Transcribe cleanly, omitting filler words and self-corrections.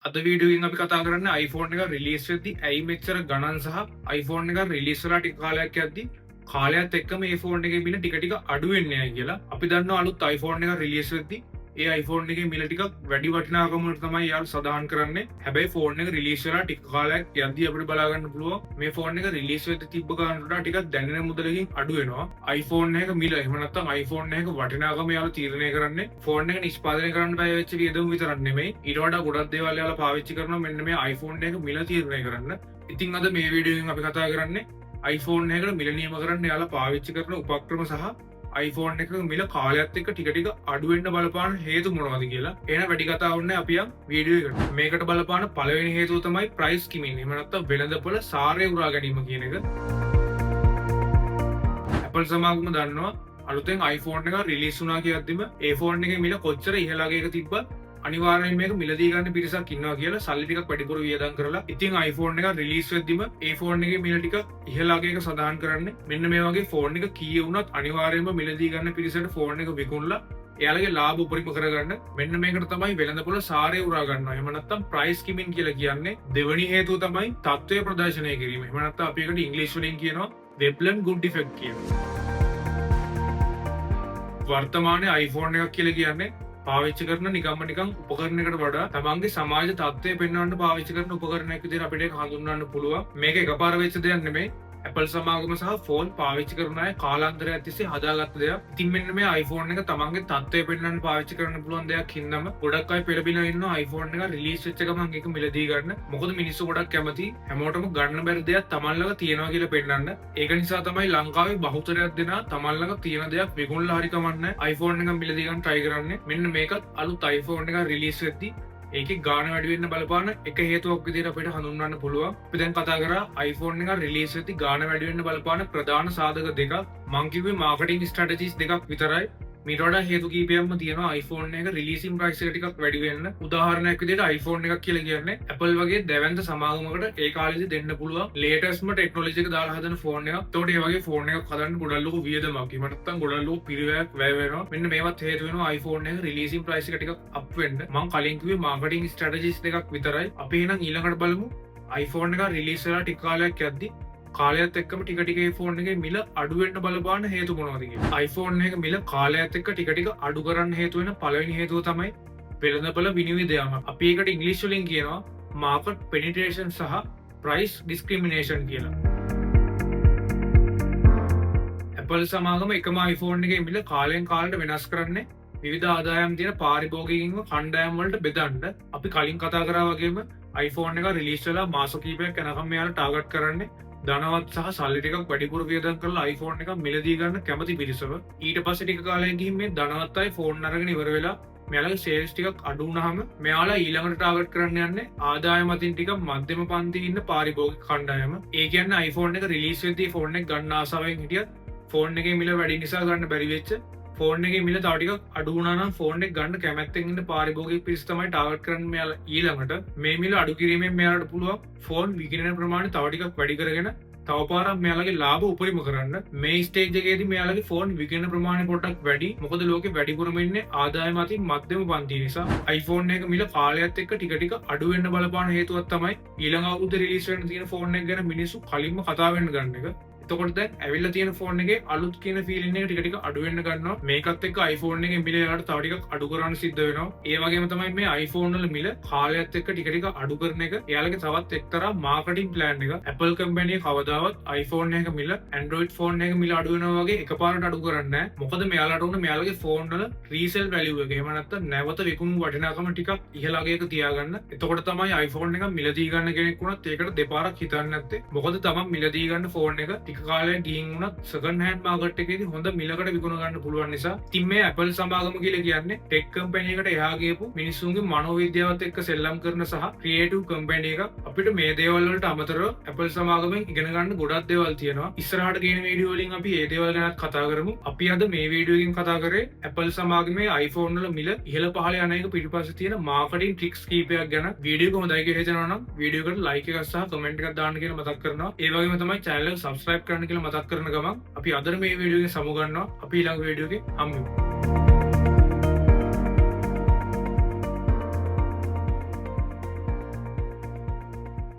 අද වීඩියෝකින් අපි කතා කරන්නේ iPhone එක රිලීස් වෙද්දි ඇයි මෙච්චර ගණන් සහ iPhone එක රිලීස් වෙලා ටික කාලයක් යද්දි කාලයත් එක්කම මේ ෆෝන් එකේ මිල ටික ටික අඩු වෙන්නේ නැහැ කියලා. අපි දන්නවා අලුත් iPhone එක රිලීස් වෙද්දි ඒ iPhone එකේ මිල ටිකක් වැඩි වටිනාකමකට තමයි යාළුවෝ සඳහන් කරන්නේ. හැබැයි ෆෝන් එක රිලීස් වෙලා ටික කාලයක් යද්දි අපිට බලා ගන්න පුළුවන් මේ ෆෝන් එක රිලීස් වෙද්දි තිබ්බ ගානට වඩා ටිකක් දැනෙන මුදලකින් අඩු වෙනවා. iPhone එක මිල එහෙම නැත්නම් iPhone එක වටිනාකම යාළුවෝ තීරණය කරන්නේ ෆෝන් එක නිෂ්පාදනය කරන්න බය වෙච්ච වියදම විතරක් නෙමෙයි. ඊට වඩා ගොඩක් දේවල් යාළුවෝ පාවිච්චි කරනවා මෙන්න මේ iPhone එක මිල තීරණය කරන්න. ඉතින් අද මේ වීඩියෝවෙන් අපි කතා කරන්නේ iPhone එකට මිල නියම කරන්න යාලා පාවිච්චි කරන උපක්‍රම සහ iPhone එක මිල කාලයත් එක්ක ටික ටික අඩු වෙන්න බලපාන හේතු මොනවද කියලා. එහෙනම් වැඩි කතාවක් නැහැ අපි යන් වීඩියෝ එකට. මේකට බලපාන පළවෙනි හේතුව තමයි price skimming. එහෙම නැත්නම් වෙළඳපොළ සාරය උරා ගැනීම කියන එක. Apple සමාගම දන්නවා අලුතෙන් iPhone එක රිලීස් වුණා කියද්දිම ඒ ෆෝන් එකේ මිල කොච්චර ඉහළගේක තිබ්බත් අනිවාර්යෙන් මේක මිලදී ගන්න පිරිසක් ඉන්නවා කියලා සල්ලි ටිකක් වැඩිපුර වියදම් කරලා ඉතින් iPhone එක රිලීස් වෙද්දිම ඒ ෆෝන් එකේ මිල ටික ඉහළගේක සඳහන් කරන්නේ මෙන්න මේ වගේ ෆෝන් එක කීය වුණත් අනිවාර්යෙන්ම මිලදී ගන්න පිරිසට ෆෝන් එක විකුණලා එයාලගේ ලාභ උපරිම කරගන්න මෙන්න මේකට තමයි වෙළඳපොළ සාරය උරා ගන්නවා. එහෙම නැත්නම් price skimming කියලා කියන්නේ. දෙවෙනි හේතුව තමයි තත්ත්වය ප්‍රදර්ශනය කිරීම. එහෙම නැත්නම් අපි ඒකට ඉංග්‍රීසි වලින් කියනවා Veblen good effect කියලා. වර්තමානයේ iPhone එකක් කියලා කියන්නේ පාවිච්චි කරන නිකම්ම නිකන් උපකරණයකට වඩා තමන්ගේ සමාජ තත්ත්වය පෙන්වන්න පාවිච්චි කරන උපකරණයක් විදිහට අපිට ඒක හඳුන්වන්න පුළුවන්. මේක එකපාර වෙච්ච දෙයක් නෙමෙයි. Apple සමාගම සහ ෆෝන් පාවිච්චි කරන අය කාලාන්තරයක් තිස්සේ හදාගත්ත දෙයක්. ඉතින් මෙන්න මේ iPhone එක තමන්ගේ තත්ත්වය පෙන්වන්න පාවිච්චි කරන්න පුළුවන් දෙයක් හින්දාම ගොඩක් අය පෙළඹිලා ඉන්නවා iPhone එක රිලීස් වෙච්ච ගමන් ඒක මිලදී ගන්න. මොකද මිනිස්සු ගොඩක් කැමති හැමෝටම ගන්න බැරි දෙයක් තමන් ළඟ තියෙනවා කියලා පෙන්නන්න. ඒක නිසා තමයි ලංකාවේ බහුතරයක් දෙනා තමන් ළඟ තියෙන දෙයක් විකුණලා හරි කමන්නේ iPhone එක මිලදී ගන්න try කරන්නේ. මෙන්න මේකත් අලුත් iPhone එක රිලීස් වෙද්දී ඒක ගාන වැඩි වෙන්න බලපාන එක හේතුවක් විදිහට අපිට හඳුන්වන්න පුළුවන්. අපි දැන් කතා කරා iPhone එක රිලීස් වෙද්දී ගාන වැඩි වෙන්න බලපාන ප්‍රධාන සාධක දෙකක්. මං කිව්වේ මාකටිං ස්ට්‍රැටජිස් දෙකක් විතරයි. මීට වඩා හේතු කීපයක්ම තියෙනවා iPhone එක රිලීසින් ප්‍රයිස් එක ටිකක් වැඩි වෙන්න. උදාහරණයක් විදිහට iPhone එකක් කියලා කියන්නේ Apple වගේ දැවැන්ත සමාගමකට ඒ කාලෙදි දෙන්න පුළුවන් ලේටස්ට්ම ටෙක්නොලොජි එක දාලා හදන ෆෝන් එකක්. ඒතකොට ඒ වගේ ෆෝන් එකක් හදන්න ගොඩක් ලොකු වියදමක්. එහෙම නැත්නම් ගොඩක් ලොකු පිරිවැයක් වැය වෙනවා. මෙන්න මේවත් හේතු වෙනවා iPhone එක රිලීසින් ප්‍රයිස් එක ටිකක් අප් වෙන්න. මම කලින් කිව්වේ මාකටිං ස්ට්‍රැටජිස් දෙකක් විතරයි. අපි එහෙනම් ඊළඟට බලමු iPhone එක රිලීස් වෙලා ටික කාලයක් යද්දි කාලයත් එක්කම ටික ටික මේ ෆෝන් එකේ මිල අඩු වෙන්න බලපාන හේතු මොනවද කියලා. iPhone එක මිල කාලයත් එක්ක ටික ටික අඩු කරන්න හේතු වෙන පළවෙනි හේතුව තමයි වෙළඳපොළ විනිවිද යාම. අපි ඒකට ඉංග්‍රීසි වලින් කියනවා market penetration සහ price discrimination කියලා. Apple සමාගම එකම iPhone එකේ මිල කාලෙන් කාලට වෙනස් කරන්නේ විවිධ ආදායම් තියෙන පාරිභෝගිකයින්ව කණ්ඩායම් වලට බෙදන්න. අපි කලින් කතා කරා වගේම iPhone එක රිලීස් වෙලා මාස කිහිපයක් යනකම් මෙයාලා ටාගට් කරන්නේ ධනවත් සහ සල්ලි ටිකක් වැඩිපුර වියදම් කරලා iPhone එකක් මිලදී ගන්න කැමති පිරිසව. ඊට පස්සේ ටික කාලයක් ගිහින් මේ ධනවත් අය ෆෝන් අරගෙන ඉවර වෙලා මෙයාලගේ සේල්ස් ටිකක් අඩු වුණාම මෙයාලා ඊළඟට ටාගට් කරන්න යන්නේ ආදායම අතින් ටිකක් මධ්‍යම පන්තියේ ඉන්න පාරිභෝගික කණ්ඩායම. ඒ කියන්නේ iPhone එක රිලීස් වෙද්දී ෆෝන් එක ගන්න ආසාවෙන් හිටියත් ෆෝන් එකේ මිල වැඩි නිසා ගන්න බැරි වෙච්ච ෆෝන් එකේ මිල තව ටිකක් අඩු වුණා නම් ෆෝන් එක ගන්න කැමැත්තෙන් ඉන්න පාරිභෝගික පිරිස තමයි ටාගට් කරන්නේ මෙයාලා ඊළඟට. මේ මිල අඩු කිරීමෙන් මෙයාලට පුළුවන් ෆෝන් විකිණන ප්‍රමාණය තව ටිකක් වැඩි කරගෙන තව පාරක් මෙයාලගේ ලාභ උපරිම කරන්න. මේ ස්ටේජ් එකේදී මෙයාලගේ ෆෝන් විකිණන ප්‍රමාණය පොඩ්ඩක් වැඩි. මොකද ලෝකෙ වැඩිපුරම ඉන්නේ ආදායම අතින් මධ්‍යම පන්තිය නිසා. iPhone එක මිල කාලයත් එක්ක ටික ටික අඩු වෙන්න බලපාන හේතුවක් තමයි ඊළඟ අවුරුද්දේ රිලීස් වෙන්න තියෙන ෆෝන් එක ගැන මිනිස්සු කලින්ම කතා වෙන්න ගන්න එක. එතකොට දැන් ඇවිල්ලා තියෙන ෆෝන් එකේ අලුත් කියන ෆීලින් එක ටික ටික අඩු වෙන්න ගන්නවා. මේකත් එක්ක iPhone එකේ මිල යාට තව ටිකක් අඩු කරන්න සිද්ධ වෙනවා. ඒ වගේම තමයි මේ iPhone වල මිල කාලයත් එක්ක ටික ටික අඩු කරන එක එයාලගේ තවත් එක්තරා මාකටිං ප්ලෑන් එක. Apple කම්පැනි කවදාවත් iPhone එක මිල Android ෆෝන් එක මිල අඩු වෙනවා වගේ එකපාරට අඩු කරන්නේ නැහැ. මොකද මෙයාලට උන මෙයාලගේ ෆෝන් වල රීසෙල් වැලියු එක එහෙම නැත්නම් නැවත විකුණු වටිනාකම ටිකක් ඉහළ අගයක තියාගන්න. එතකොට තමයි iPhone එක මිලදී ගන්න කෙනෙක් වුණත් ඒකට දෙපාරක් හිතන්නේ නැත්තේ. මොකද තමන් මිලදී ගන්න ෆෝන් එක ටික කාලයක් ගිහින් සෙකන්ඩ් හෑන්ඩ් මාකට් එකේදී හොඳ මිලකට විකුණ ගන්න පුළුවන් නිසා ඉතින් මේ Apple සමාගම කියලා කියන්නේ ටෙක් කම්පැනි එකට එහා ගියපු මිනිස්සුන්ගේ මනෝවිද්‍යාවත් එක්ක සෙල්ලම් කරන සහ ක්‍රියේටිව් කම්පැනි එකක්. අපිට මේ දේවල් වලට අමතරව Apple සමාගමෙන් ඉගෙන ගන්න ගොඩක් දේවල් තියෙනවා. ඉස්සරහට ගේන වීඩියෝ වලින් අපි මේ දේවල් ගැනත් කතා කරමු. අපි අද මේ වීඩියෝ එකෙන් කතා කරේ Apple සමාගමේ iPhone වල මිල ඉහළ පහළ යන එක පිටිපස්සේ තියෙන මාකටිං ට්‍රික්ස් කීපයක් ගැන. වීඩියෝ එක හොඳයි කියලා හිතනවා නම් වීඩියෝ එකට ලයික් එකක් සහ කමෙන්ට් එකක් දාන්න කියලා මතක් කරනවා. ඒ වගේම තමයි channel එක subscribe කරන්න කියලා මතක් කරන ගමන් අපි අද මේ වීඩියෝ එකේ සමු ගන්නවා. අපි ඊළඟ වීඩියෝ එකේ හම්බෙමු.